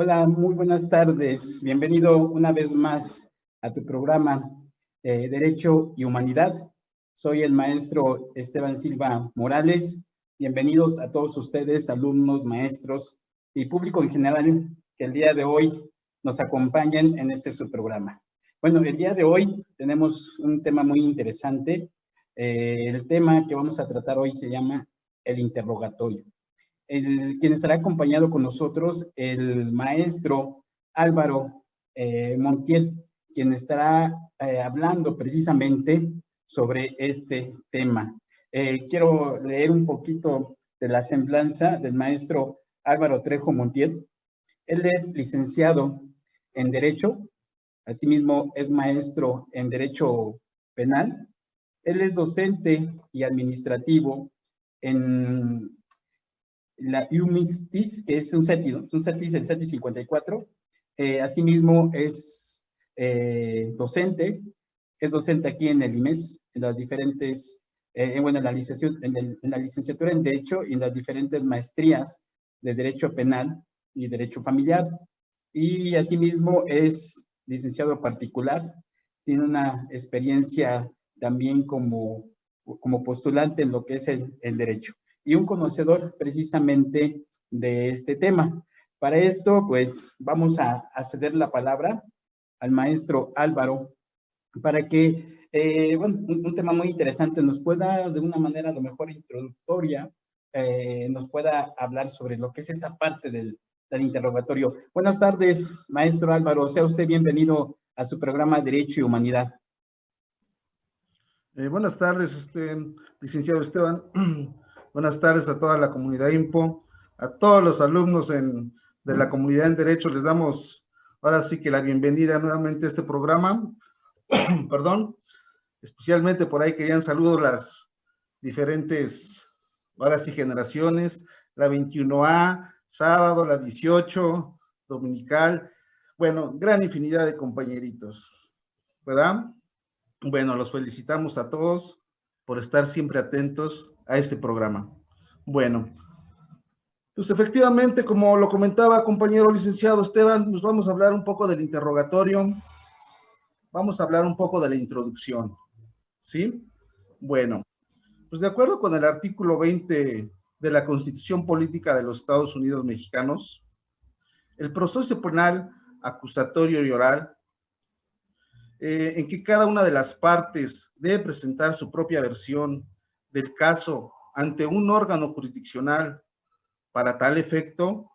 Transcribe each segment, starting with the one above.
Hola, muy buenas tardes. Bienvenido una vez más a tu programa Derecho y Humanidad. Soy el maestro Esteban Silva Morales. Bienvenidos a todos ustedes, alumnos, maestros y público en general que el día de hoy nos acompañen en este su programa. Bueno, el día de hoy tenemos un tema muy interesante. El tema que vamos a tratar hoy se llama el interrogatorio. Quien estará acompañado con nosotros, el maestro Álvaro Montiel, quien estará hablando precisamente sobre este tema. Quiero leer un poquito de la semblanza del maestro Álvaro Trejo Montiel. Él es licenciado en Derecho, asimismo es maestro en Derecho Penal. Él es docente y administrativo en la UMISTIS, que es un CETI, ¿no? Es un CETI, el CETI 54. Asimismo, es docente aquí en el IMES, en las diferentes, bueno, en la licenciatura en Derecho y en las diferentes maestrías de Derecho Penal y Derecho Familiar. Y asimismo es licenciado particular, tiene una experiencia también como postulante en lo que es el derecho y un conocedor precisamente de este tema. Para esto, pues vamos a ceder la palabra al maestro Álvaro para que, bueno, un tema muy interesante nos pueda, de una manera a lo mejor introductoria, nos pueda hablar sobre lo que es esta parte del interrogatorio. Buenas tardes, maestro Álvaro. Sea usted bienvenido a su programa Derecho y Humanidad. Buenas tardes, licenciado Esteban. Buenas tardes a toda la comunidad IMPO, a todos los alumnos de la comunidad en Derecho. Les damos ahora sí que la bienvenida nuevamente a este programa. Perdón, especialmente por ahí querían saludos las diferentes, ahora sí, generaciones, la 21A, sábado, la 18, dominical. Bueno, gran infinidad de compañeritos, ¿verdad? Bueno, los felicitamos a todos por estar siempre atentos a este programa. Bueno, pues efectivamente, como lo comentaba compañero licenciado Esteban, nos vamos a hablar un poco del interrogatorio, vamos a hablar un poco de la introducción, ¿sí? Bueno, pues de acuerdo con el artículo 20 de la Constitución Política de los Estados Unidos Mexicanos, el proceso penal acusatorio y oral en que cada una de las partes debe presentar su propia versión del caso ante un órgano jurisdiccional. Para tal efecto,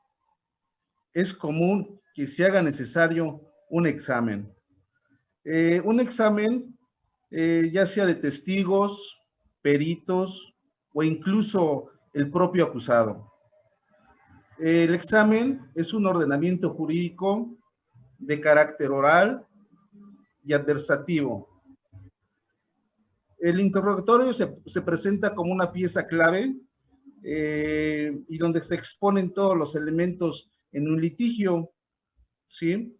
es común que se haga necesario un examen. Ya sea de testigos, peritos o incluso el propio acusado. El examen es un ordenamiento jurídico de carácter oral y adversativo. El interrogatorio se presenta como una pieza clave y donde se exponen todos los elementos en un litigio, ¿sí?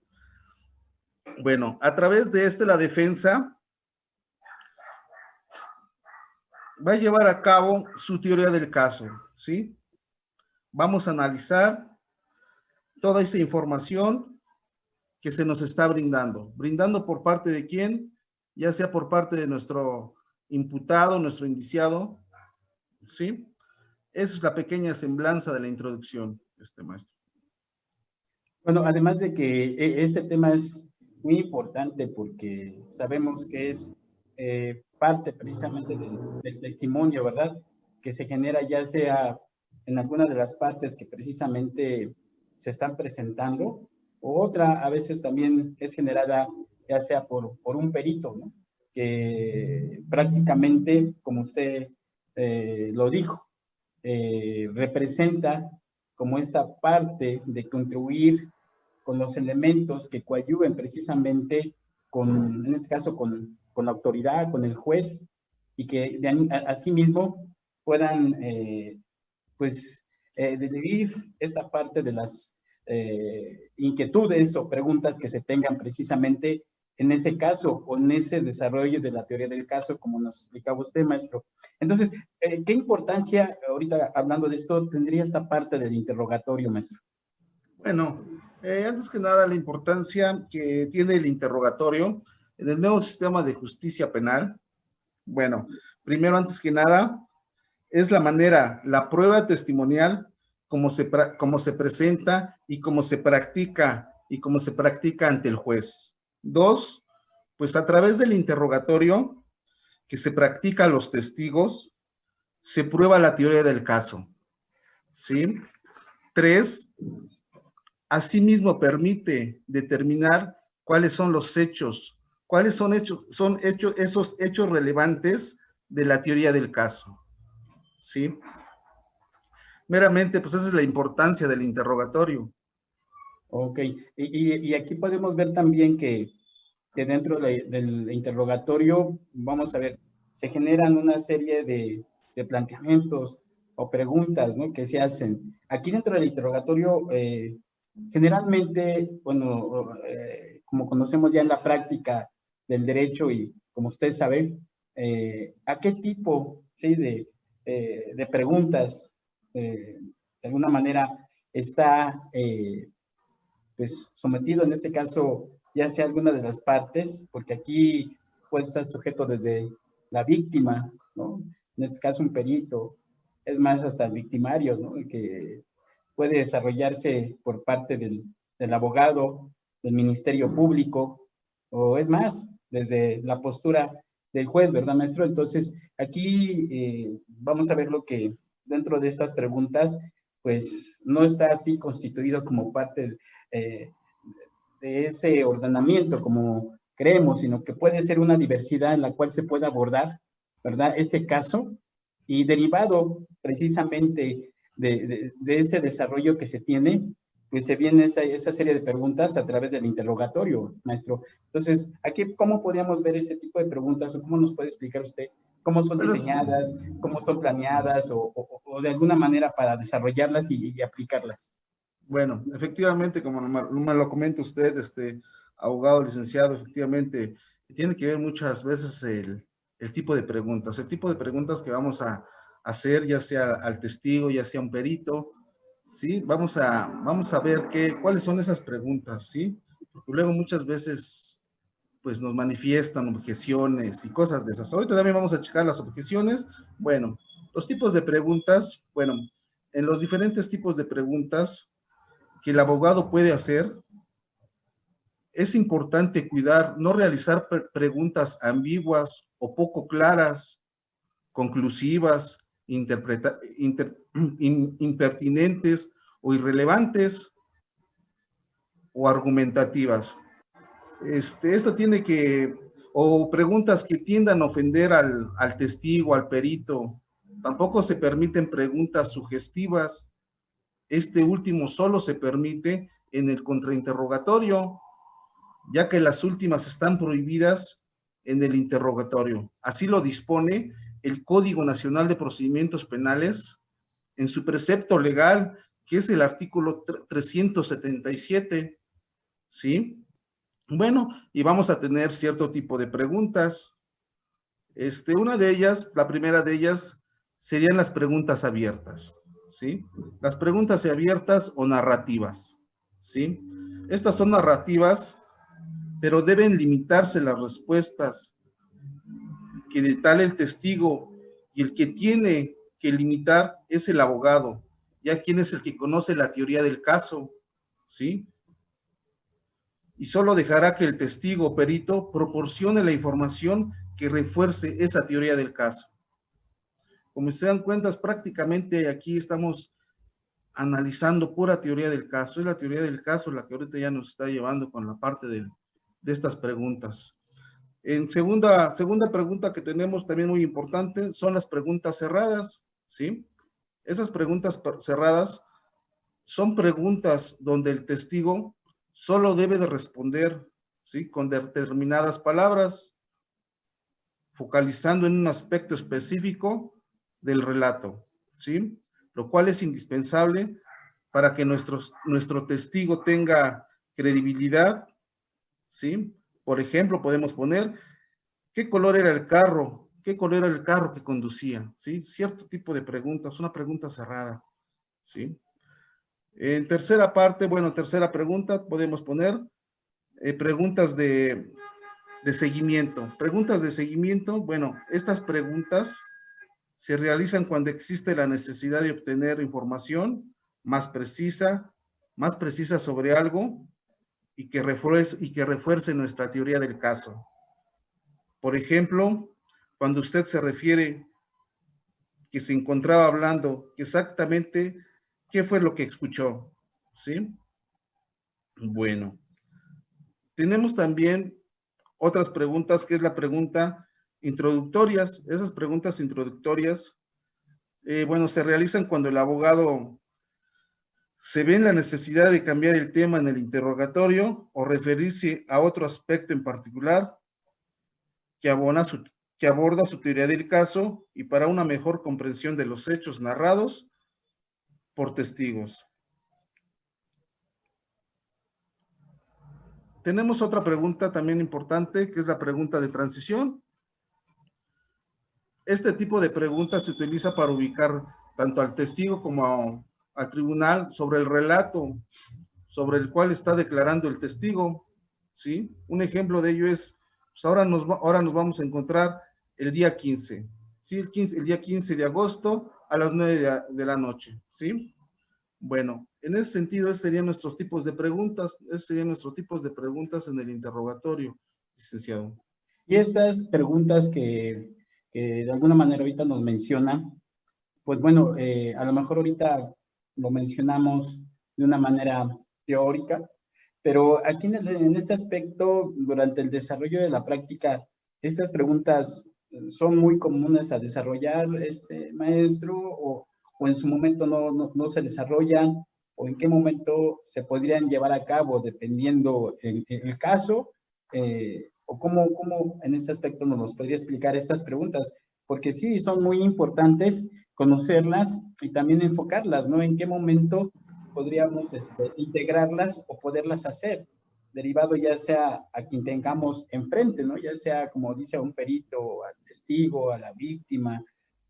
Bueno, a través de la defensa va a llevar a cabo su teoría del caso, ¿sí? Vamos a analizar toda esta información que se nos está brindando por parte de quién, ya sea por parte de nuestro imputado, nuestro indiciado, ¿sí? Esa es la pequeña semblanza de la introducción, maestro. Bueno, además de que este tema es muy importante porque sabemos que es parte precisamente del testimonio, ¿verdad? Que se genera ya sea en alguna de las partes que precisamente se están presentando, o otra a veces también es generada ya sea por un perito, ¿no? Que prácticamente, como usted lo dijo, representa como esta parte de contribuir con los elementos que coadyuven precisamente con, en este caso, con la autoridad, con el juez, y que asimismo puedan, pues, dividir esta parte de las inquietudes o preguntas que se tengan precisamente en ese caso o en ese desarrollo de la teoría del caso, como nos explicaba usted, maestro. Entonces, ¿qué importancia, ahorita hablando de esto, tendría esta parte del interrogatorio, maestro? Bueno, Antes que nada, la importancia que tiene el interrogatorio en el nuevo sistema de justicia penal. Bueno, primero, antes que nada, es la manera, la prueba testimonial, cómo se presenta y cómo se practica ante el juez. Dos, pues a través del interrogatorio que se practica a los testigos, se prueba la teoría del caso, ¿sí? Tres, asimismo permite determinar cuáles son los hechos, esos hechos relevantes de la teoría del caso, ¿sí? Meramente, pues esa es la importancia del interrogatorio. Ok, y aquí podemos ver también que dentro del interrogatorio, vamos a ver, se generan una serie de planteamientos o preguntas, ¿no?, que se hacen. Aquí dentro del interrogatorio, generalmente, bueno, como conocemos ya en la práctica del derecho y como usted sabe, ¿a qué tipo, sí, de preguntas, de alguna manera, está pues sometido en este caso, ya sea alguna de las partes, porque aquí puede estar sujeto desde la víctima, ¿no? En este caso un perito, es más hasta el victimario, ¿no?, que puede desarrollarse por parte del abogado, del Ministerio Público, o es más, desde la postura del juez, ¿verdad, maestro? Entonces, aquí vamos a ver lo que dentro de estas preguntas, pues no está así constituido como parte eh, de ese ordenamiento como creemos, sino que puede ser una diversidad en la cual se puede abordar, ¿verdad?, ese caso, y derivado precisamente de ese desarrollo que se tiene, pues se viene esa serie de preguntas a través del interrogatorio, maestro. Entonces, aquí, ¿cómo podríamos ver ese tipo de preguntas o cómo nos puede explicar usted cómo son Bueno, diseñadas, cómo son planeadas o de alguna manera para desarrollarlas y aplicarlas? bueno, efectivamente, como me lo comenta usted, abogado, licenciado, efectivamente, tiene que ver muchas veces el tipo de preguntas que vamos a hacer, ya sea al testigo, ya sea un perito, ¿sí? Vamos a ver cuáles son esas preguntas, ¿sí? Porque luego muchas veces, pues nos manifiestan objeciones y cosas de esas. Ahorita también vamos a checar las objeciones. Bueno, los tipos de preguntas, bueno, en los diferentes tipos de preguntas que el abogado puede hacer, es importante cuidar, no realizar preguntas ambiguas o poco claras, conclusivas, impertinentes o irrelevantes o argumentativas. Esto tiene que, o preguntas que tiendan a ofender al testigo, al perito. Tampoco se permiten preguntas sugestivas. Este último solo se permite en el contrainterrogatorio, ya que las últimas están prohibidas en el interrogatorio. Así lo dispone el Código Nacional de Procedimientos Penales en su precepto legal, que es el artículo 377, ¿sí? Bueno, y vamos a tener cierto tipo de preguntas. Una de ellas, la primera de ellas, serían las preguntas abiertas, ¿sí? Las preguntas abiertas o narrativas, ¿sí? Estas son narrativas, pero deben limitarse las respuestas que detale el testigo, y el que tiene que limitar es el abogado, ya quien es el que conoce la teoría del caso, ¿sí? Y solo dejará que el testigo o perito proporcione la información que refuerce esa teoría del caso. Como se dan cuenta, prácticamente aquí estamos analizando pura teoría del caso. Es la teoría del caso la que ahorita ya nos está llevando con la parte de estas preguntas. En segunda pregunta que tenemos también muy importante son las preguntas cerradas, ¿sí? Esas preguntas cerradas son preguntas donde el testigo solo debe de responder, ¿sí?, con determinadas palabras, focalizando en un aspecto específico del relato, ¿sí? Lo cual es indispensable para que nuestro testigo tenga credibilidad, ¿sí? Por ejemplo, podemos poner, ¿qué color era el carro? ¿Qué color era el carro que conducía? ¿Sí? Cierto tipo de preguntas, una pregunta cerrada, ¿sí? En tercera parte, bueno, tercera pregunta, podemos poner preguntas de seguimiento. Preguntas de seguimiento, bueno, estas preguntas se realizan cuando existe la necesidad de obtener información más precisa sobre algo y que refuerce nuestra teoría del caso. Por ejemplo, cuando usted se refiere que se encontraba hablando exactamente qué fue lo que escuchó, ¿sí? Bueno, tenemos también otras preguntas, que es la pregunta introductorias. Esas preguntas introductorias, bueno, se realizan cuando el abogado se ve en la necesidad de cambiar el tema en el interrogatorio o referirse a otro aspecto en particular que aborda su teoría del caso y para una mejor comprensión de los hechos narrados por testigos. Tenemos otra pregunta también importante, que es la pregunta de transición. Este tipo de preguntas se utiliza para ubicar tanto al testigo como al tribunal sobre el relato sobre el cual está declarando el testigo, ¿sí? Un ejemplo de ello es, pues ahora nos vamos a encontrar el día 15, ¿sí? El día 15 de agosto a las 9 de la noche, ¿sí? Bueno, en ese sentido, esos serían nuestros tipos de preguntas, en el interrogatorio, licenciado. Y estas preguntas que de alguna manera ahorita nos mencionan, pues bueno, a lo mejor ahorita lo mencionamos de una manera teórica, pero aquí en este aspecto, durante el desarrollo de la práctica, estas preguntas son muy comunes a desarrollar, maestro, o en su momento no se desarrollan, o en qué momento se podrían llevar a cabo, dependiendo el caso, o cómo en este aspecto nos podría explicar estas preguntas, porque sí, son muy importantes conocerlas y también enfocarlas, ¿no? En qué momento podríamos integrarlas o poderlas hacer, derivado ya sea a quien tengamos enfrente, ¿no? Ya sea, como dice, a un perito, al testigo, a la víctima,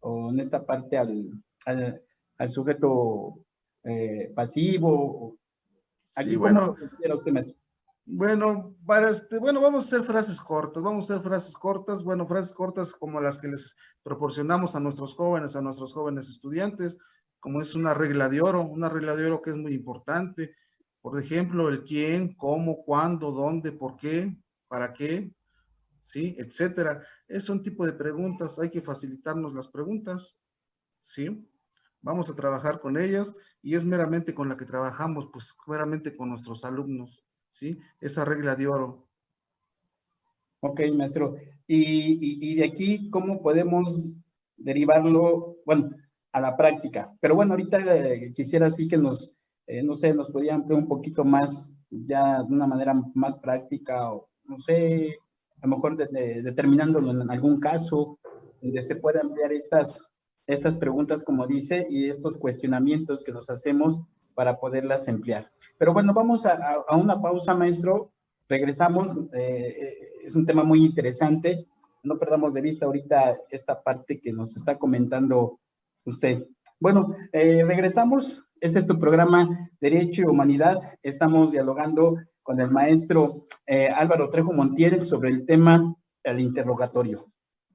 o en esta parte al sujeto pasivo. Sí, Aquí, ¿cómo lo considera usted, maestro? Bueno, vamos a hacer frases cortas, bueno, frases cortas como las que les proporcionamos a nuestros jóvenes estudiantes, como es una regla de oro que es muy importante. Por ejemplo, el quién, cómo, cuándo, dónde, por qué, para qué, ¿sí? Etcétera. Es un tipo de preguntas, hay que facilitarnos las preguntas, ¿sí? Vamos a trabajar con ellas y es meramente con la que trabajamos, pues meramente con nuestros alumnos, ¿sí? Esa regla de oro. Ok, maestro. Y de aquí, ¿cómo podemos derivarlo, bueno, a la práctica? Pero bueno, ahorita quisiera así que no sé, nos podía ampliar un poquito más, ya de una manera más práctica, o no sé, a lo mejor determinándolo en algún caso, donde se pueda ampliar estas preguntas, como dice, y estos cuestionamientos que nos hacemos para poderlas emplear. Pero bueno, vamos a una pausa, maestro. Regresamos, es un tema muy interesante, no perdamos de vista ahorita esta parte que nos está comentando usted. Bueno, regresamos, este es tu programa Derecho y Humanidad, estamos dialogando con el maestro Álvaro Trejo Montiel sobre el tema del interrogatorio.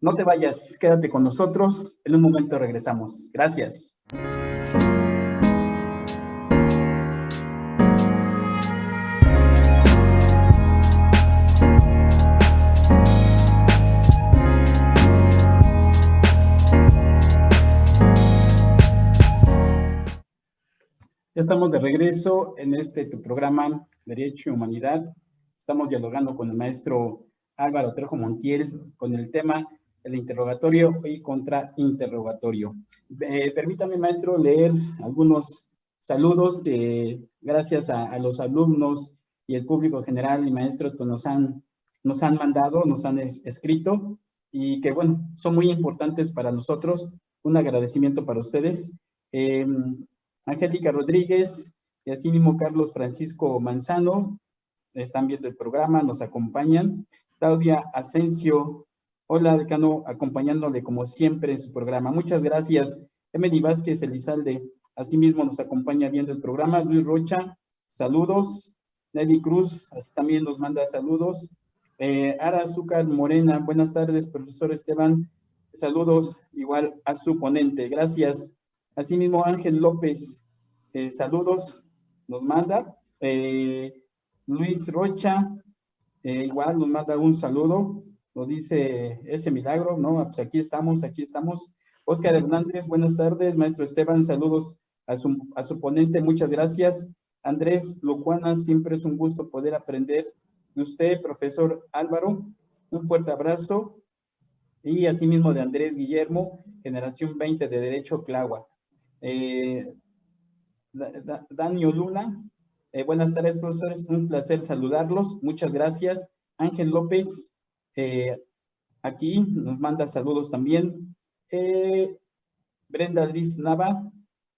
No te vayas, quédate con nosotros, en un momento regresamos. Gracias. Estamos de regreso en tu programa Derecho y Humanidad. Estamos dialogando con el maestro Álvaro Trejo Montiel con el tema el interrogatorio y contrainterrogatorio. Permítame, maestro, leer algunos saludos que gracias a los alumnos y el público general y maestros pues nos han mandado, nos han escrito y que, bueno, son muy importantes para nosotros. Un agradecimiento para ustedes. Angélica Rodríguez y así mismo Carlos Francisco Manzano están viendo el programa, nos acompañan. Claudia Asensio, hola decano, acompañándole como siempre en su programa. Muchas gracias. Emily Vázquez Elizalde, Asimismo nos acompaña viendo el programa Luis Rocha, saludos. Nelly Cruz así también nos manda saludos. Ara Azúcar Morena, buenas tardes, profesor Esteban. Saludos igual a su ponente, gracias. Asimismo Ángel López, saludos, nos manda. Luis Rocha, igual nos manda un saludo, nos dice ese milagro, ¿no? Pues aquí estamos, aquí estamos. Óscar Hernández, buenas tardes, maestro Esteban, saludos a su ponente, muchas gracias. Andrés Locuana, siempre es un gusto poder aprender de usted, profesor Álvaro, un fuerte abrazo. Y asimismo de Andrés Guillermo, generación 20 de Derecho Tláhuac. Daniel Luna, buenas tardes, profesores, un placer saludarlos, muchas gracias. Ángel López, aquí nos manda saludos también. Brenda Liz Nava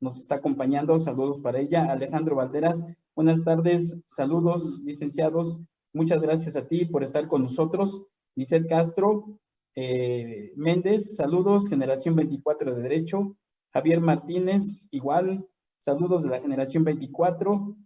nos está acompañando, saludos para ella. Alejandro Valderas, buenas tardes, saludos, licenciados, muchas gracias a ti por estar con nosotros. Lisette Castro Méndez, saludos, generación 24 de Derecho. Javier Martínez, igual, saludos de la generación 24.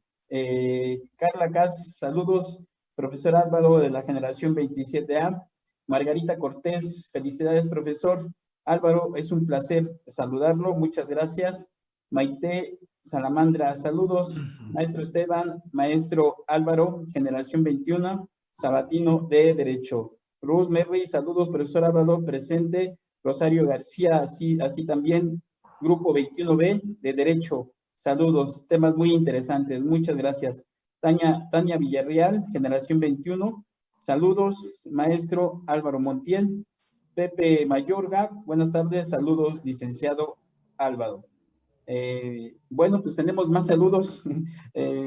Carla Cas, saludos, profesor Álvaro de la generación 27A. Margarita Cortés, felicidades, profesor Álvaro, es un placer saludarlo, muchas gracias. Maite Salamandra, saludos, maestro Esteban, maestro Álvaro, generación 21, Sabatino de Derecho. Rose Merry, saludos, profesor Álvaro, presente. Rosario García, así también, grupo 21B de Derecho. Saludos, temas muy interesantes, muchas gracias. Tania Villarreal, generación 21, saludos, maestro Álvaro Montiel. Pepe Mayorga, buenas tardes, saludos, licenciado Álvaro. Bueno, pues tenemos más saludos,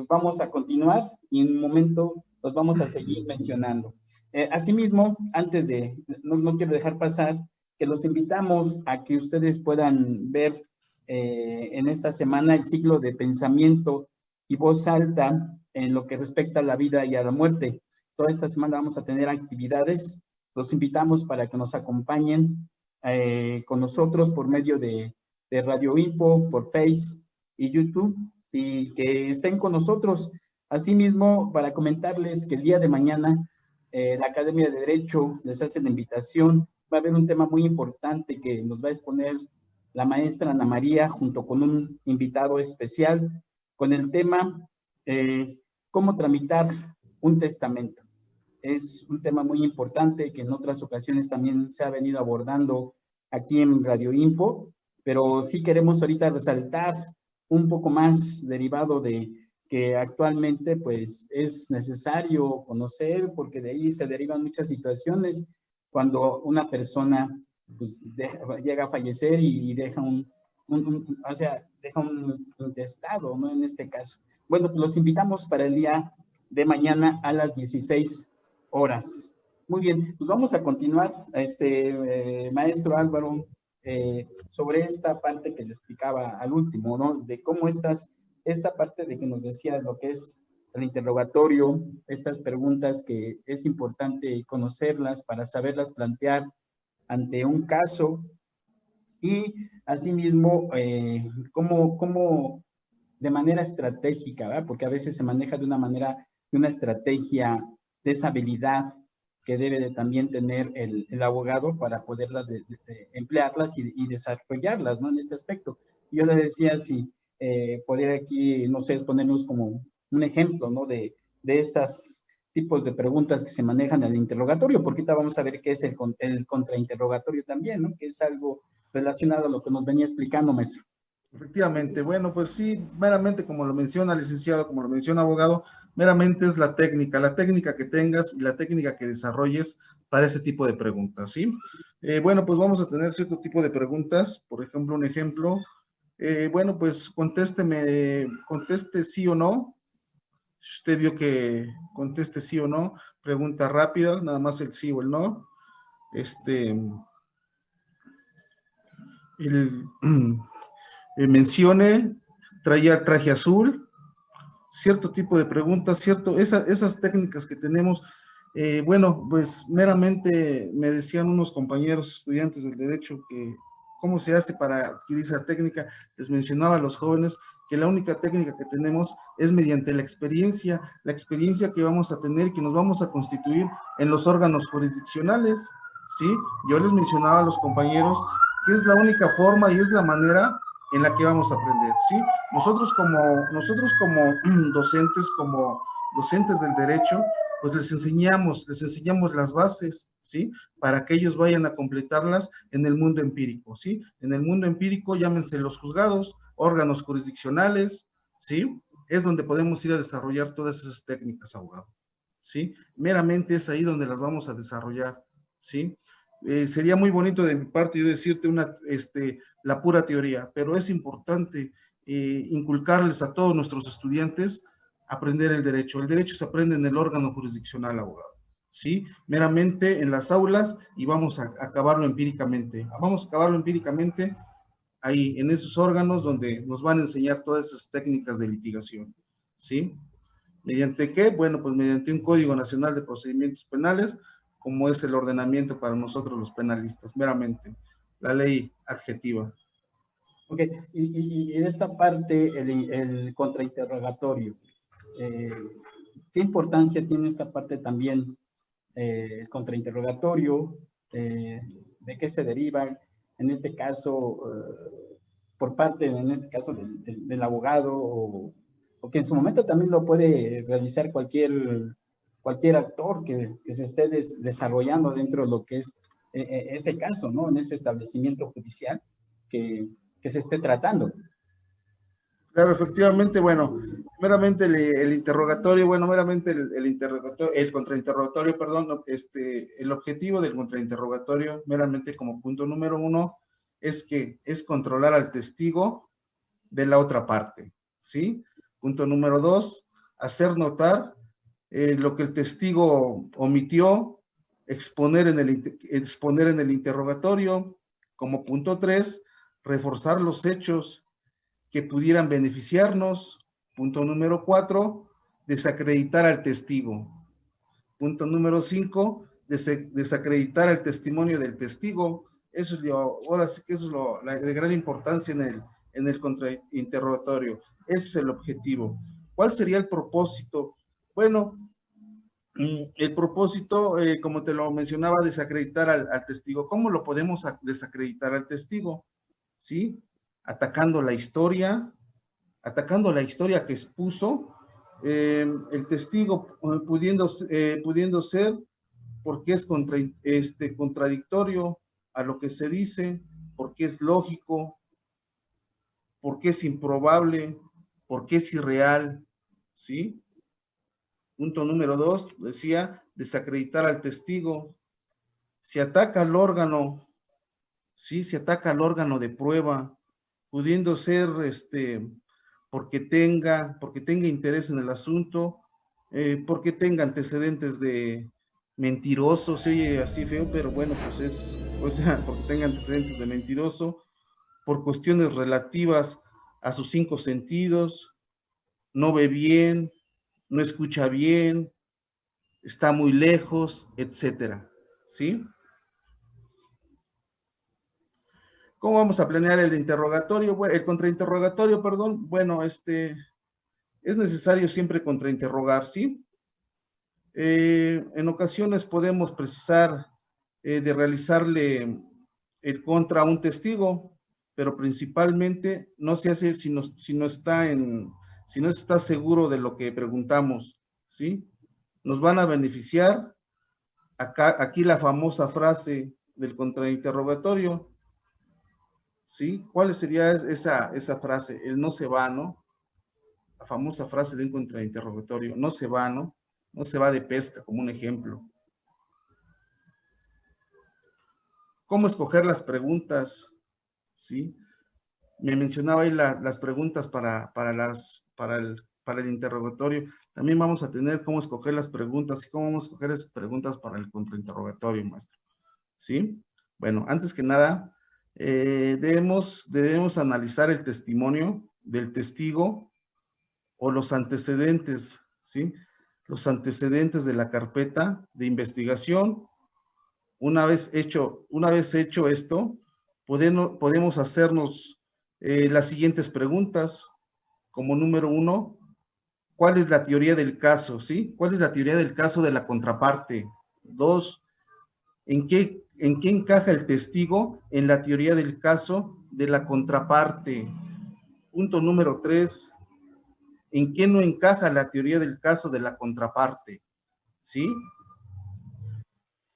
vamos a continuar y en un momento los vamos a seguir mencionando. Asimismo, antes de, no quiero dejar pasar, que los invitamos a que ustedes puedan ver en esta semana el ciclo de pensamiento y voz alta en lo que respecta a la vida y a la muerte. Toda esta semana vamos a tener actividades, los invitamos para que nos acompañen con nosotros por medio de Radio Info, por Face y YouTube, y que estén con nosotros. Asimismo, para comentarles que el día de mañana la Academia de Derecho les hace la invitación. Va a haber un tema muy importante que nos va a exponer la maestra Ana María junto con un invitado especial con el tema cómo tramitar un testamento. Es un tema muy importante que en otras ocasiones también se ha venido abordando aquí en Radio Info, pero sí queremos ahorita resaltar un poco más derivado de que actualmente pues es necesario conocer porque de ahí se derivan muchas situaciones cuando una persona pues llega a fallecer y deja deja un intestado, ¿no? En este caso. Bueno, pues los invitamos para el día de mañana a las 16 horas. Muy bien, pues vamos a continuar, maestro Álvaro, sobre esta parte que le explicaba al último, ¿no? De cómo esta parte de que nos decía lo que es el interrogatorio, estas preguntas que es importante conocerlas para saberlas plantear ante un caso y asimismo cómo de manera estratégica, ¿verdad? Porque a veces se maneja de una estrategia de esa habilidad que debe de también tener el abogado para poderlas emplearlas y desarrollarlas, ¿no? En este aspecto. Yo le decía si poder aquí, no sé, exponernos como un ejemplo, ¿no? De estos tipos de preguntas que se manejan en el interrogatorio, porque ahorita vamos a ver qué es el contrainterrogatorio también, ¿no? Que es algo relacionado a lo que nos venía explicando, maestro. Efectivamente, bueno, pues sí, meramente como lo menciona licenciado, como lo menciona abogado, meramente es la técnica que tengas y la técnica que desarrolles para ese tipo de preguntas, ¿sí? Bueno, pues vamos a tener cierto tipo de preguntas, por ejemplo, un ejemplo, bueno, pues conteste sí o no. Si usted vio que conteste sí o no, pregunta rápida, nada más el sí o el no. Mencione, traía traje azul, cierto tipo de preguntas, esas técnicas que tenemos. Bueno, pues meramente me decían unos compañeros estudiantes del derecho que ¿Cómo se hace para adquirir esa técnica? Les mencionaba a los jóvenes que la única técnica que tenemos es mediante la experiencia que vamos a tener y que nos vamos a constituir en los órganos jurisdiccionales, ¿sí? Yo les mencionaba a los compañeros que es la única forma y es la manera en la que vamos a aprender, ¿sí? Nosotros como docentes del derecho, pues les enseñamos las bases, ¿sí? Para que ellos vayan a completarlas en el mundo empírico, ¿sí? En el mundo empírico, llámense los juzgados, órganos jurisdiccionales, ¿sí? Es donde podemos ir a desarrollar todas esas técnicas, abogado, ¿sí? Meramente es ahí donde las vamos a desarrollar, ¿sí? Sería muy bonito de mi parte yo decirte la pura teoría, pero es importante inculcarles a todos nuestros estudiantes aprender el derecho. El derecho se aprende en el órgano jurisdiccional, abogado, ¿sí? Meramente en las aulas y vamos a acabarlo empíricamente. Vamos a acabarlo empíricamente ahí, en esos órganos donde nos van a enseñar todas esas técnicas de litigación, ¿sí? ¿Mediante qué? Bueno, pues mediante un Código Nacional de Procedimientos Penales, como es el ordenamiento para nosotros los penalistas, meramente, la ley adjetiva. Ok, y en esta parte, el contrainterrogatorio, ¿qué importancia tiene esta parte también, el contrainterrogatorio? ¿De qué se deriva? En este caso, por parte, en este caso, del abogado, o que en su momento también lo puede realizar cualquier actor que se esté desarrollando dentro de lo que es ese caso, ¿no? En ese establecimiento judicial que se esté tratando. Claro, efectivamente, bueno, meramente el interrogatorio, bueno, meramente el contrainterrogatorio, perdón, el objetivo del contrainterrogatorio, meramente como punto número 1, es controlar al testigo de la otra parte, ¿sí? Punto número 2, hacer notar lo que el testigo omitió, exponer en el interrogatorio. Como punto 3, reforzar los hechos que pudieran beneficiarnos. Punto número 4, desacreditar al testigo. Punto número 5, desacreditar el testimonio del testigo. Eso es ahora sí que eso es de gran importancia en el contrainterrogatorio. Ese es el objetivo. ¿Cuál sería el propósito? Bueno, el propósito, como te lo mencionaba, desacreditar al testigo. ¿Cómo lo podemos desacreditar al testigo? ¿Sí? Atacando la historia que expuso, el testigo pudiendo ser, porque es contradictorio a lo que se dice, porque es lógico, porque es improbable, porque es irreal, ¿sí? Punto número 2, decía, desacreditar al testigo. Se ataca al órgano, ¿sí? Se ataca al órgano de prueba, pudiendo ser, porque tenga interés en el asunto, porque tenga antecedentes de mentiroso, se oye así feo, pero bueno, pues porque tenga antecedentes de mentiroso, por cuestiones relativas a sus 5 sentidos, no ve bien, no escucha bien, está muy lejos, etcétera, ¿sí? ¿Cómo vamos a planear el interrogatorio? El contrainterrogatorio, perdón. Bueno, es necesario siempre contrainterrogar, ¿sí? En ocasiones podemos precisar de realizarle el contra a un testigo, pero principalmente no se hace si no está seguro de lo que preguntamos, ¿sí? Nos van a beneficiar aquí la famosa frase del contrainterrogatorio, ¿sí? ¿Cuál sería esa frase? El no se va, ¿no? La famosa frase de un contrainterrogatorio, no se va, ¿no? No se va de pesca, como un ejemplo. ¿Cómo escoger las preguntas? ¿Sí? Me mencionaba ahí las preguntas para el interrogatorio. También vamos a tener cómo escoger las preguntas y cómo vamos a escoger esas preguntas para el contrainterrogatorio, maestro. ¿Sí? Bueno, antes que nada, debemos analizar el testimonio del testigo o los antecedentes, ¿sí? Los antecedentes de la carpeta de investigación. Una vez hecho esto, podemos hacernos las siguientes preguntas. Como número 1, ¿cuál es la teoría del caso? ¿Sí? ¿Cuál es la teoría del caso de la contraparte? 2, ¿en qué encaja el testigo en la teoría del caso de la contraparte? Punto número 3, ¿en qué no encaja la teoría del caso de la contraparte? ¿Sí?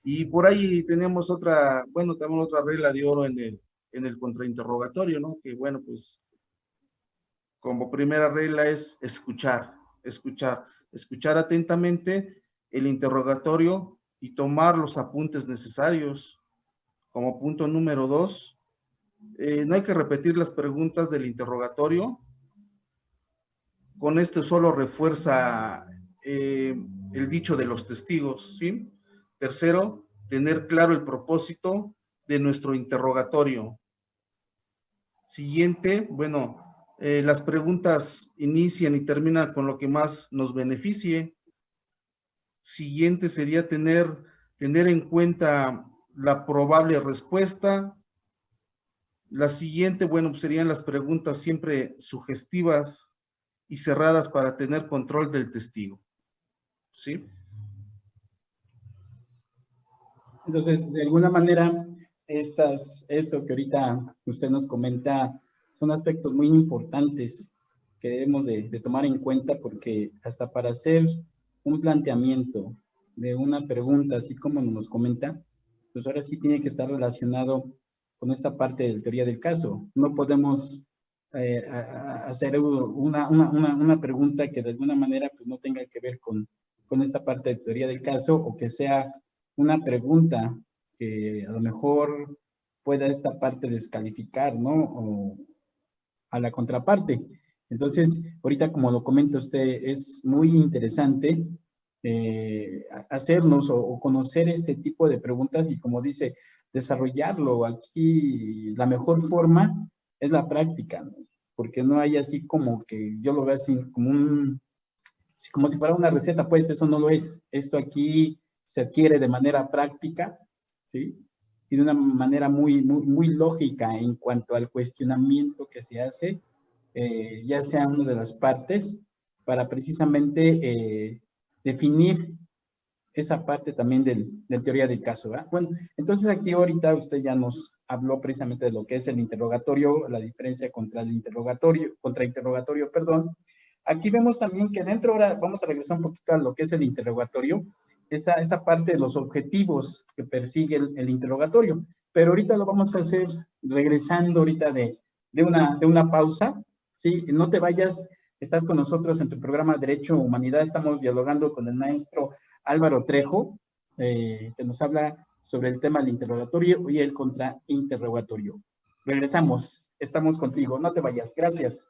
Y por ahí tenemos otra, bueno, también otra regla de oro en el contrainterrogatorio, ¿no? Que bueno, pues como primera regla es escuchar atentamente el interrogatorio y tomar los apuntes necesarios. Como punto número 2, no hay que repetir las preguntas del interrogatorio. Con esto solo refuerza el dicho de los testigos, ¿sí? Tercero, tener claro el propósito de nuestro interrogatorio. Siguiente, bueno, las preguntas inician y terminan con lo que más nos beneficie. Siguiente sería tener en cuenta la probable respuesta. La siguiente, bueno, pues serían las preguntas siempre sugestivas y cerradas para tener control del testigo. ¿Sí? Entonces, de alguna manera, esto que ahorita usted nos comenta son aspectos muy importantes que debemos de tomar en cuenta, porque hasta para hacer un planteamiento de una pregunta, así como nos comenta, pues ahora sí tiene que estar relacionado con esta parte de la teoría del caso. No podemos hacer una pregunta que de alguna manera pues no tenga que ver con esta parte de teoría del caso, o que sea una pregunta que a lo mejor pueda esta parte descalificar, ¿no? O a la contraparte. Entonces, ahorita como lo comenta usted, es muy interesante hacernos o conocer este tipo de preguntas y, como dice, desarrollarlo. Aquí la mejor forma es la práctica, ¿no? Porque no hay así como que yo lo veo así como si fuera una receta, pues eso no lo es. Esto aquí se adquiere de manera práctica, ¿sí? Y de una manera muy lógica en cuanto al cuestionamiento que se hace, ya sea una de las partes, para precisamente definir esa parte también del teoría del caso, ¿verdad? Bueno, entonces aquí ahorita usted ya nos habló precisamente de lo que es el interrogatorio, la diferencia contra el contrainterrogatorio, perdón. Aquí vemos también que dentro, ahora vamos a regresar un poquito a lo que es el interrogatorio, esa parte de los objetivos que persigue el interrogatorio, pero ahorita lo vamos a hacer regresando ahorita de una pausa, ¿sí? No te vayas, estás con nosotros en tu programa Derecho Humanidad, estamos dialogando con el maestro Álvaro Trejo, que nos habla sobre el tema del interrogatorio y el contrainterrogatorio. Regresamos, estamos contigo, no te vayas, gracias.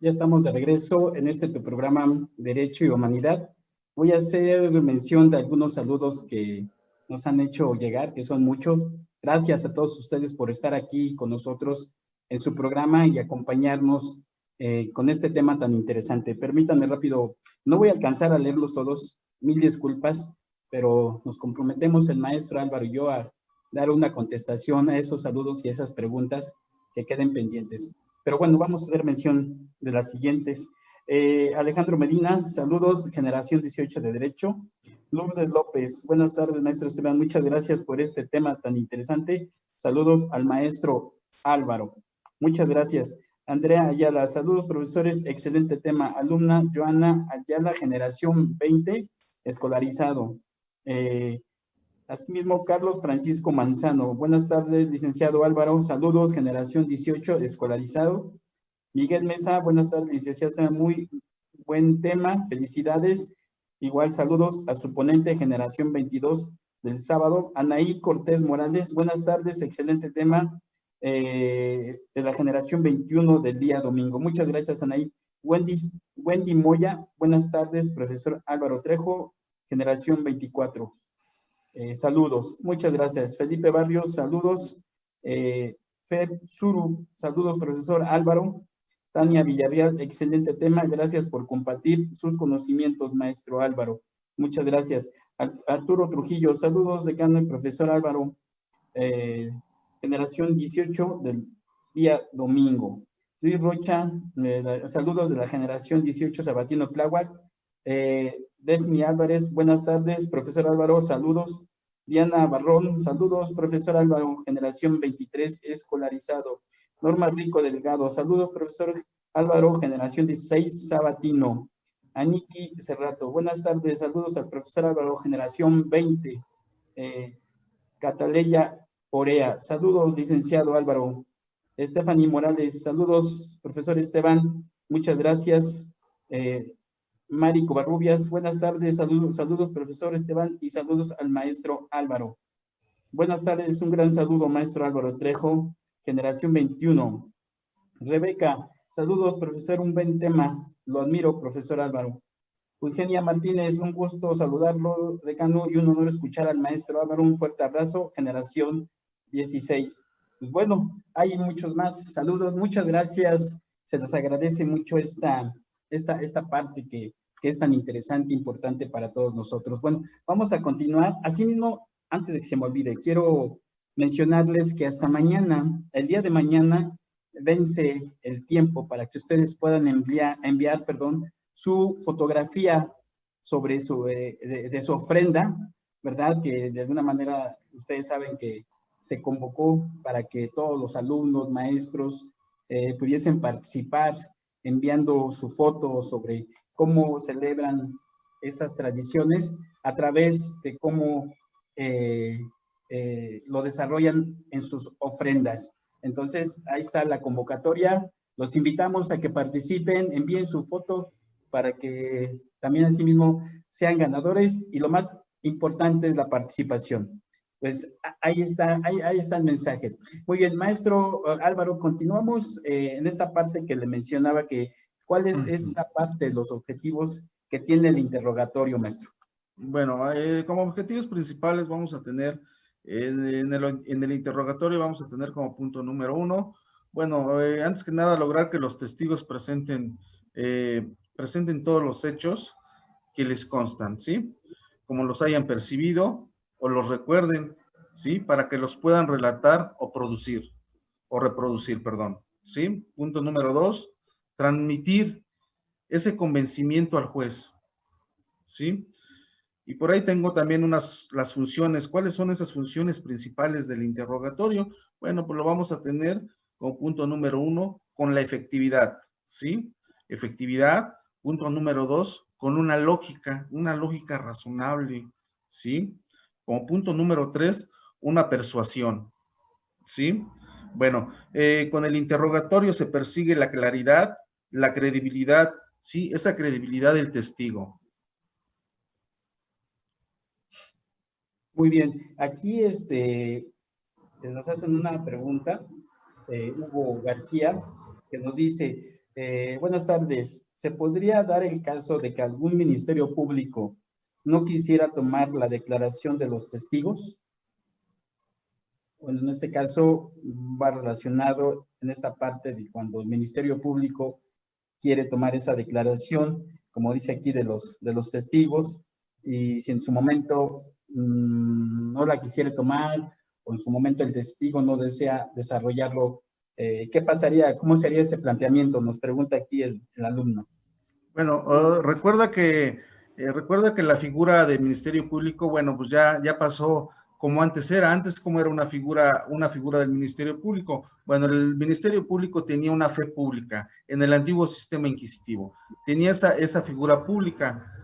Ya estamos de regreso en tu programa Derecho y Humanidad. Voy a hacer mención de algunos saludos que nos han hecho llegar, que son muchos. Gracias a todos ustedes por estar aquí con nosotros en su programa y acompañarnos con este tema tan interesante. Permítanme rápido, no voy a alcanzar a leerlos todos, mil disculpas, pero nos comprometemos el maestro Álvaro y yo a dar una contestación a esos saludos y a esas preguntas que queden pendientes. Pero bueno, vamos a hacer mención de las siguientes. Alejandro Medina, saludos, generación 18 de Derecho. Lourdes López, buenas tardes, maestro Esteban, muchas gracias por este tema tan interesante. Saludos al maestro Álvaro, muchas gracias. Andrea Ayala, saludos profesores, excelente tema. Alumna Joana Ayala, generación 20, escolarizado. Asimismo, Carlos Francisco Manzano. Buenas tardes, licenciado Álvaro. Saludos, generación 18, escolarizado. Miguel Mesa, buenas tardes, licenciado. Muy buen tema, felicidades. Igual saludos a su ponente, generación 22 del sábado. Anaí Cortés Morales, buenas tardes, excelente tema de la generación 21 del día domingo. Muchas gracias, Anaí. Wendy Moya, buenas tardes, profesor Álvaro Trejo, generación 24. Saludos, muchas gracias. Felipe Barrios, saludos. Fer Zuru, saludos, profesor Álvaro. Tania Villarreal, excelente tema. Gracias por compartir sus conocimientos, maestro Álvaro. Muchas gracias. Arturo Trujillo, saludos, decano y profesor Álvaro. Generación 18 del día domingo. Luis Rocha, saludos de la generación 18 Sabatino Tláhuac. Delfini Álvarez, buenas tardes, profesor Álvaro, saludos. Diana Barrón, saludos, profesor Álvaro, generación 23 escolarizado. Norma Rico Delgado, saludos, profesor Álvaro, generación 16 Sabatino. Aniki Cerrato, buenas tardes, saludos al profesor Álvaro, generación 20. Cataleya Orea, saludos, licenciado Álvaro. Stephanie Morales, saludos, profesor Esteban, muchas gracias. Mari Covarrubias, buenas tardes, saludos, profesor Esteban, y saludos al maestro Álvaro. Buenas tardes, un gran saludo, maestro Álvaro Trejo, generación 21. Rebeca, saludos, profesor, un buen tema, lo admiro, profesor Álvaro. Eugenia Martínez, un gusto saludarlo, decano, y un honor escuchar al maestro Álvaro, un fuerte abrazo, generación 16. Pues bueno, hay muchos más saludos, muchas gracias, se les agradece mucho esta parte que es tan interesante e importante para todos nosotros. Bueno, vamos a continuar. Asimismo, antes de que se me olvide, quiero mencionarles que hasta mañana, el día de mañana, vence el tiempo para que ustedes puedan enviar su fotografía sobre de su ofrenda, ¿verdad? Que de alguna manera ustedes saben que se convocó para que todos los alumnos, maestros, pudiesen participar enviando su foto sobre cómo celebran esas tradiciones a través de cómo lo desarrollan en sus ofrendas. Entonces, ahí está la convocatoria. Los invitamos a que participen, envíen su foto para que también asimismo sean ganadores, y lo más importante es la participación. Pues ahí está el mensaje. Muy bien, maestro Álvaro, continuamos en esta parte que le mencionaba, que ¿cuál es esa parte de los objetivos que tiene el interrogatorio, maestro? Bueno, como objetivos principales vamos a tener, en el interrogatorio vamos a tener como punto número 1, bueno, antes que nada lograr que los testigos presenten todos los hechos que les constan, ¿sí? Como los hayan percibido o los recuerden, ¿sí? Para que los puedan relatar o reproducir, perdón, ¿sí? Punto número 2, transmitir ese convencimiento al juez, ¿sí? Y por ahí tengo también las funciones. ¿Cuáles son esas funciones principales del interrogatorio? Bueno, pues lo vamos a tener como punto número 1 con la efectividad, ¿sí? Efectividad. Punto número 2, con una lógica razonable, ¿sí? Como punto número 3, una persuasión, ¿sí? Bueno, con el interrogatorio se persigue la claridad, la credibilidad, ¿sí? Esa credibilidad del testigo. Muy bien, aquí nos hacen una pregunta, Hugo García, que nos dice, buenas tardes, ¿se podría dar el caso de que algún ministerio público no quisiera tomar la declaración de los testigos? Bueno, en este caso va relacionado en esta parte de cuando el ministerio público quiere tomar esa declaración, como dice aquí, de los testigos, y si en su momento no la quisiera tomar, o en su momento el testigo no desea desarrollarlo, ¿qué pasaría? ¿Cómo sería ese planteamiento? Nos pregunta aquí el alumno. Bueno, recuerda que la figura del Ministerio Público, bueno, pues ya pasó como antes como era una figura del Ministerio Público. Bueno, el Ministerio Público tenía una fe pública en el antiguo sistema inquisitivo, tenía esa figura pública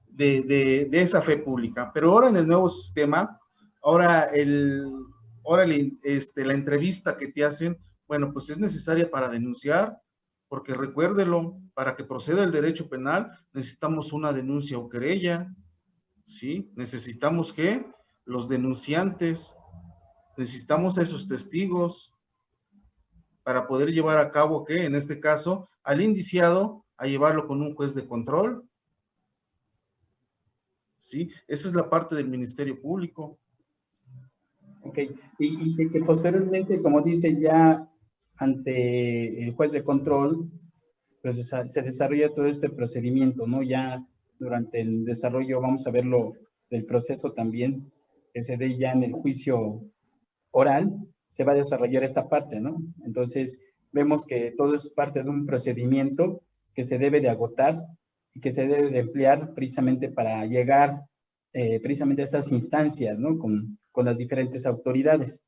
de esa fe pública, pero ahora en el nuevo sistema, ahora la entrevista que te hacen, bueno, pues es necesaria para denunciar, porque recuérdelo, para que proceda el derecho penal necesitamos una denuncia o querella, ¿sí? Necesitamos que los denunciantes, necesitamos esos testigos para poder llevar a cabo que, en este caso, al indiciado, a llevarlo con un juez de control, ¿sí? Esa es la parte del Ministerio Público. Ok, y que posteriormente, como dice, ya ante el juez de control, pues se desarrolla todo este procedimiento, ¿no? Ya durante el desarrollo, vamos a verlo del proceso también, que se dé ya en el juicio oral, se va a desarrollar esta parte, ¿no? Entonces, vemos que todo es parte de un procedimiento que se debe de agotar y que se debe de emplear precisamente para llegar precisamente a esas instancias, ¿no? Con las diferentes autoridades.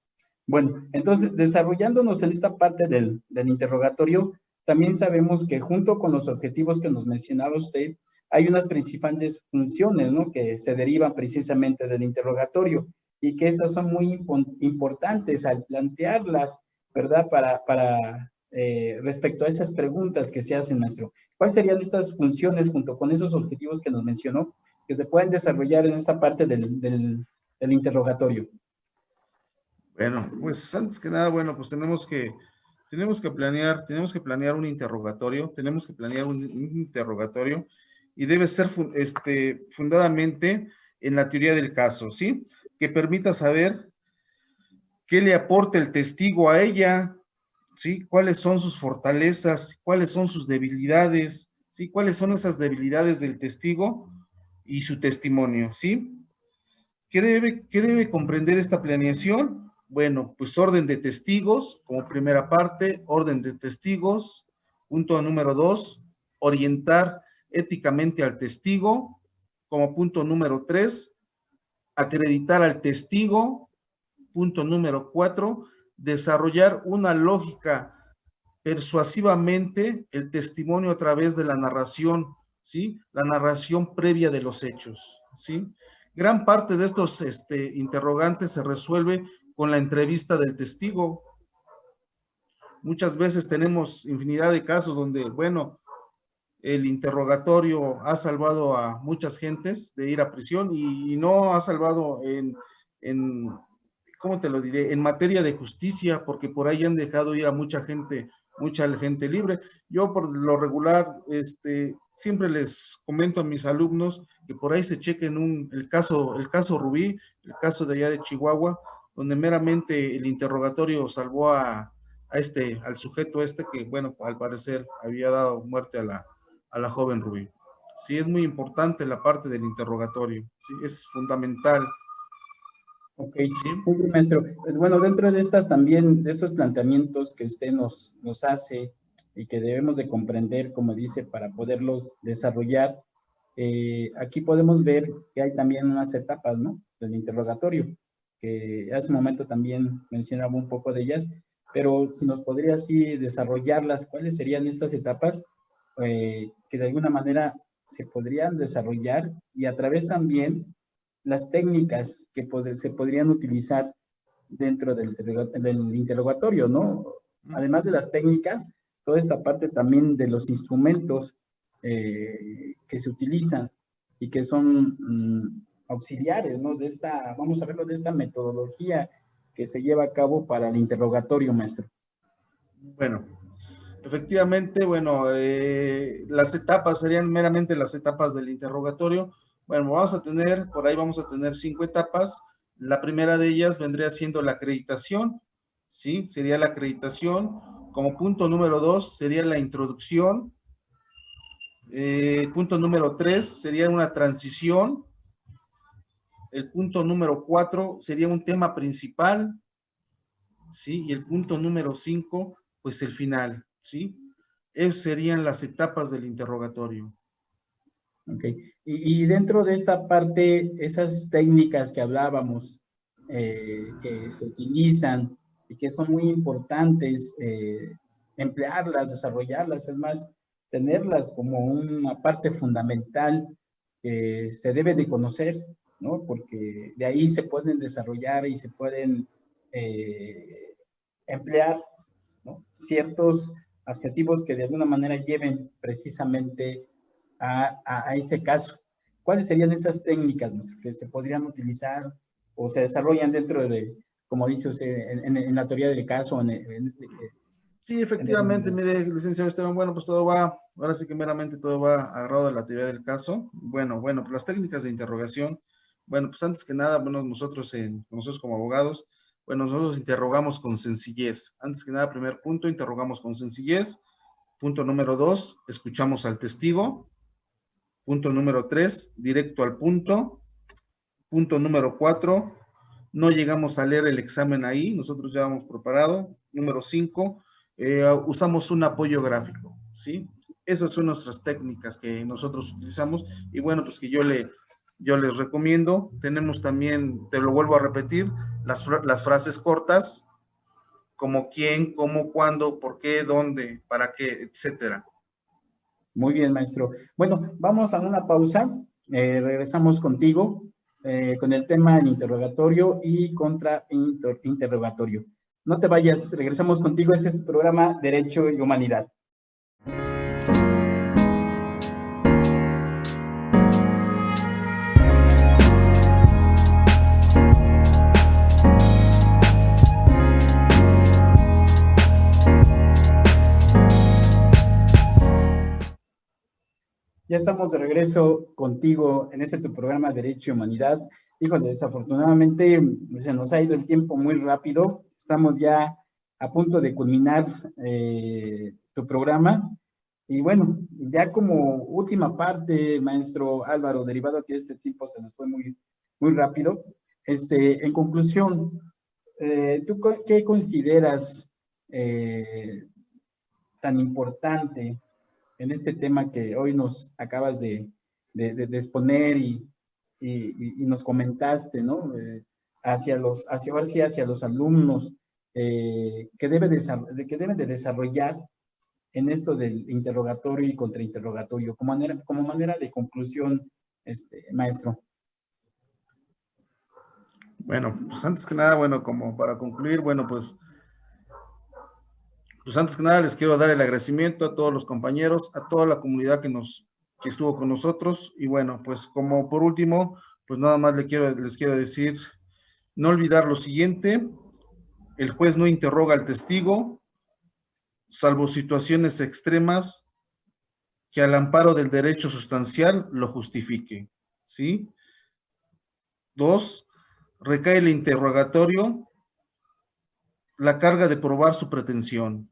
Bueno, entonces, desarrollándonos en esta parte del interrogatorio, también sabemos que junto con los objetivos que nos mencionaba usted, hay unas principales funciones, ¿no? Que se derivan precisamente del interrogatorio y que estas son muy importantes al plantearlas, ¿verdad? Para respecto a esas preguntas que se hacen, maestro. ¿Cuáles serían estas funciones junto con esos objetivos que nos mencionó que se pueden desarrollar en esta parte del interrogatorio? Bueno, pues antes que nada, bueno, pues tenemos que planear un interrogatorio, y debe ser fundadamente en la teoría del caso, ¿sí? Que permita saber qué le aporta el testigo a ella, ¿sí? ¿Cuáles son sus fortalezas? ¿Cuáles son sus debilidades? ¿Sí? ¿Cuáles son esas debilidades del testigo y su testimonio? ¿Sí? ¿Qué debe comprender esta planeación? Bueno, pues orden de testigos, como primera parte, orden de testigos. Punto número 2, orientar éticamente al testigo. Como punto número 3, acreditar al testigo. Punto número 4, desarrollar una lógica persuasivamente el testimonio a través de la narración, ¿sí? La narración previa de los hechos, ¿sí? Gran parte de estos interrogantes se resuelve con la entrevista del testigo. Muchas veces tenemos infinidad de casos donde, bueno, el interrogatorio ha salvado a muchas gentes de ir a prisión y no ha salvado en, ¿cómo te lo diré? En materia de justicia, porque por ahí han dejado ir a mucha gente libre. Yo por lo regular, siempre les comento a mis alumnos que por ahí se chequen el caso Rubí, el caso de allá de Chihuahua, donde meramente el interrogatorio salvó al sujeto que, bueno, al parecer había dado muerte a la joven Rubí. Sí, es muy importante la parte del interrogatorio, sí, es fundamental. Ok, sí, maestro. Pues bueno, dentro de estas también, de estos planteamientos que usted nos hace y que debemos de comprender, como dice, para poderlos desarrollar, aquí podemos ver que hay también unas etapas, ¿no? Del interrogatorio, que hace un momento también mencionaba un poco de ellas, pero si nos podría así desarrollarlas, ¿cuáles serían estas etapas que de alguna manera se podrían desarrollar y a través también las técnicas que se podrían utilizar dentro del interrogatorio, ¿no? Además de las técnicas, toda esta parte también de los instrumentos que se utilizan y que son auxiliares, ¿no? Vamos a verlo, de esta metodología que se lleva a cabo para el interrogatorio, maestro. Bueno, efectivamente, bueno, las etapas serían meramente las etapas del interrogatorio. Bueno, vamos a tener 5 etapas. La primera de ellas vendría siendo la acreditación, ¿sí? Sería la acreditación. Como punto número 2 sería la introducción. Punto número 3 sería una transición. El punto número 4 sería un tema principal, ¿sí? Y el punto número 5, pues el final, ¿sí? Esas serían las etapas del interrogatorio. Ok. Y dentro de esta parte, esas técnicas que hablábamos, que se utilizan y que son muy importantes, emplearlas, desarrollarlas, es más, tenerlas como una parte fundamental que se debe de conocer, ¿no? Porque de ahí se pueden desarrollar y se pueden emplear, ¿no? Ciertos adjetivos que de alguna manera lleven precisamente a ese caso. ¿Cuáles serían esas técnicas que se podrían utilizar o se desarrollan dentro de, como dice usted, en la teoría del caso? Sí, efectivamente, mire, licenciado Esteban, bueno, pues ahora sí que meramente todo va agarrado de la teoría del caso. Bueno, pues las técnicas de interrogación, bueno, pues antes que nada, bueno, nosotros como abogados, bueno, nosotros interrogamos con sencillez. Antes que nada, primer punto, interrogamos con sencillez. Punto número 2, escuchamos al testigo. Punto número 3, directo al punto. Punto número 4, no llegamos a leer el examen ahí, nosotros ya hemos preparado. Número 5, usamos un apoyo gráfico, ¿sí? Esas son nuestras técnicas que nosotros utilizamos y bueno, pues que yo les recomiendo. Tenemos también, te lo vuelvo a repetir, las frases cortas, como quién, cómo, cuándo, por qué, dónde, para qué, etcétera. Muy bien, maestro. Bueno, vamos a una pausa. Regresamos contigo con el tema del interrogatorio y contrainterrogatorio. No te vayas, regresamos contigo. Este es tu programa Derecho y Humanidad. Ya estamos de regreso contigo en este tu programa Derecho y Humanidad. Híjole, desafortunadamente se nos ha ido el tiempo muy rápido. Estamos ya a punto de culminar tu programa. Y bueno, ya como última parte, maestro Álvaro, derivado que este tiempo se nos fue muy rápido. En conclusión, ¿tú qué consideras tan importante en este tema que hoy nos acabas de exponer y nos comentaste, ¿no? Hacia los alumnos que deben de desarrollar en esto del interrogatorio y contrainterrogatorio, como manera de conclusión, maestro. Bueno, pues antes que nada, bueno, como para concluir, bueno, pues antes que nada les quiero dar el agradecimiento a todos los compañeros, a toda la comunidad que estuvo con nosotros, y bueno, pues como por último, pues nada más les quiero decir, no olvidar lo siguiente: el juez no interroga al testigo, salvo situaciones extremas que al amparo del derecho sustancial lo justifique, ¿sí? 2, recae el interrogatorio la carga de probar su pretensión.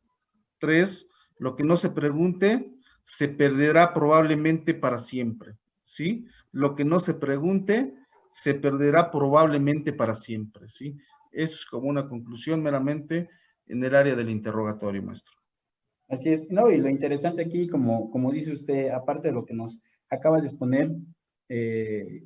3, lo que no se pregunte se perderá probablemente para siempre, ¿sí? Lo que no se pregunte se perderá probablemente para siempre, ¿sí? Eso es como una conclusión meramente en el área del interrogatorio, maestro. Así es, no, y lo interesante aquí, como dice usted, aparte de lo que nos acaba de exponer,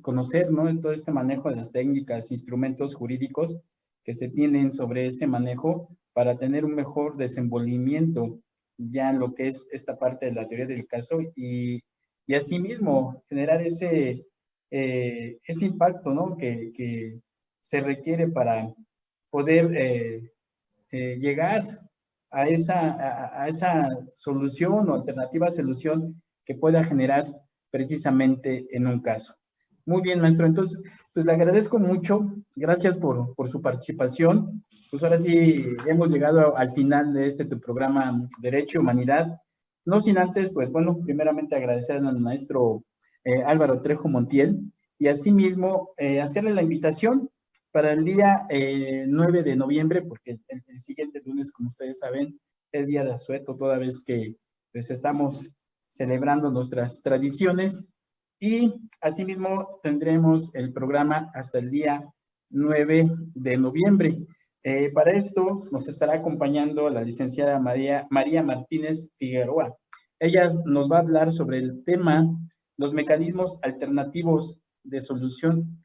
conocer, ¿no? En todo este manejo de las técnicas, instrumentos jurídicos que se tienen sobre ese manejo para tener un mejor desenvolvimiento ya en lo que es esta parte de la teoría del caso y asimismo generar ese impacto, ¿no? Que se requiere para poder llegar a esa solución o alternativa solución que pueda generar precisamente en un caso. Muy bien, maestro. Entonces, pues le agradezco mucho. Gracias por su participación. Pues ahora sí hemos llegado al final de tu programa Derecho y Humanidad. No sin antes, pues bueno, primeramente agradecer al maestro Álvaro Trejo Montiel y asimismo hacerle la invitación para el día 9 de noviembre, porque el siguiente lunes, como ustedes saben, es día de asueto, toda vez que pues, estamos celebrando nuestras tradiciones. Y asimismo tendremos el programa hasta el día 9 de noviembre. Para esto nos estará acompañando la licenciada María Martínez Figueroa. Ella nos va a hablar sobre el tema, los mecanismos alternativos de solución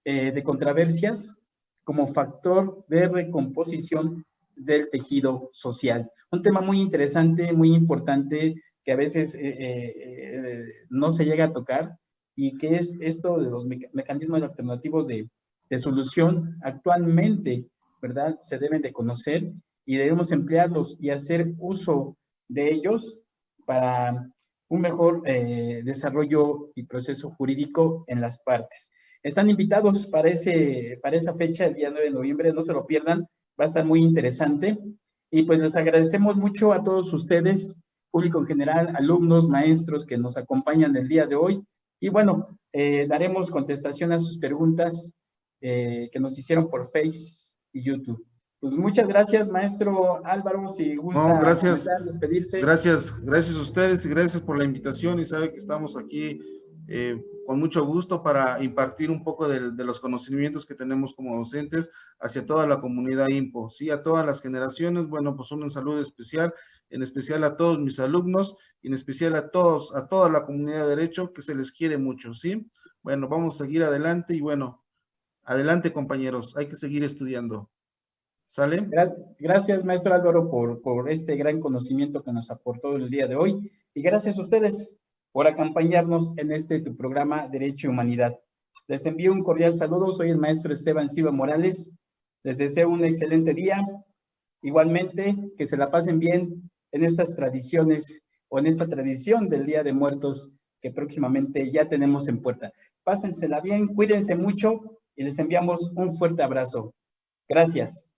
de controversias como factor de recomposición del tejido social. Un tema muy interesante, muy importante, que a veces no se llega a tocar, y que es esto de los mecanismos alternativos de solución. Actualmente, ¿verdad? Se deben de conocer y debemos emplearlos y hacer uso de ellos para un mejor desarrollo y proceso jurídico en las partes. Están invitados para esa fecha, el día 9 de noviembre, no se lo pierdan, va a estar muy interesante. Y pues les agradecemos mucho a todos ustedes, público en general, alumnos, maestros que nos acompañan el día de hoy. Y bueno, daremos contestación a sus preguntas que nos hicieron por Face y YouTube. Pues muchas gracias, maestro Álvaro, si gusta gracias, despedirse. Gracias a ustedes y gracias por la invitación, y sabe que estamos aquí con mucho gusto para impartir un poco de los conocimientos que tenemos como docentes hacia toda la comunidad IMPO, ¿sí? A todas las generaciones, bueno, pues un saludo especial, en especial a todos mis alumnos, y en especial a toda la comunidad de Derecho, que se les quiere mucho, ¿sí? Bueno, vamos a seguir adelante y bueno, adelante compañeros, hay que seguir estudiando. ¿Sale? Gracias, maestro Álvaro, por este gran conocimiento que nos aportó el día de hoy. Y gracias a ustedes por acompañarnos en tu programa Derecho y Humanidad. Les envío un cordial saludo. Soy el maestro Esteban Silva Morales. Les deseo un excelente día. Igualmente, que se la pasen bien en estas tradiciones o en esta tradición del Día de Muertos que próximamente ya tenemos en puerta. Pásensela bien, cuídense mucho y les enviamos un fuerte abrazo. Gracias.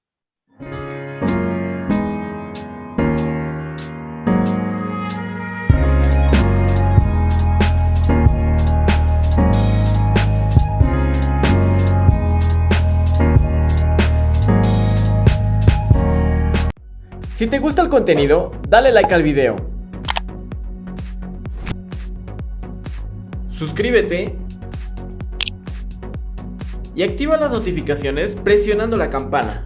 Si te gusta el contenido, dale like al video. Suscríbete y activa las notificaciones presionando la campana.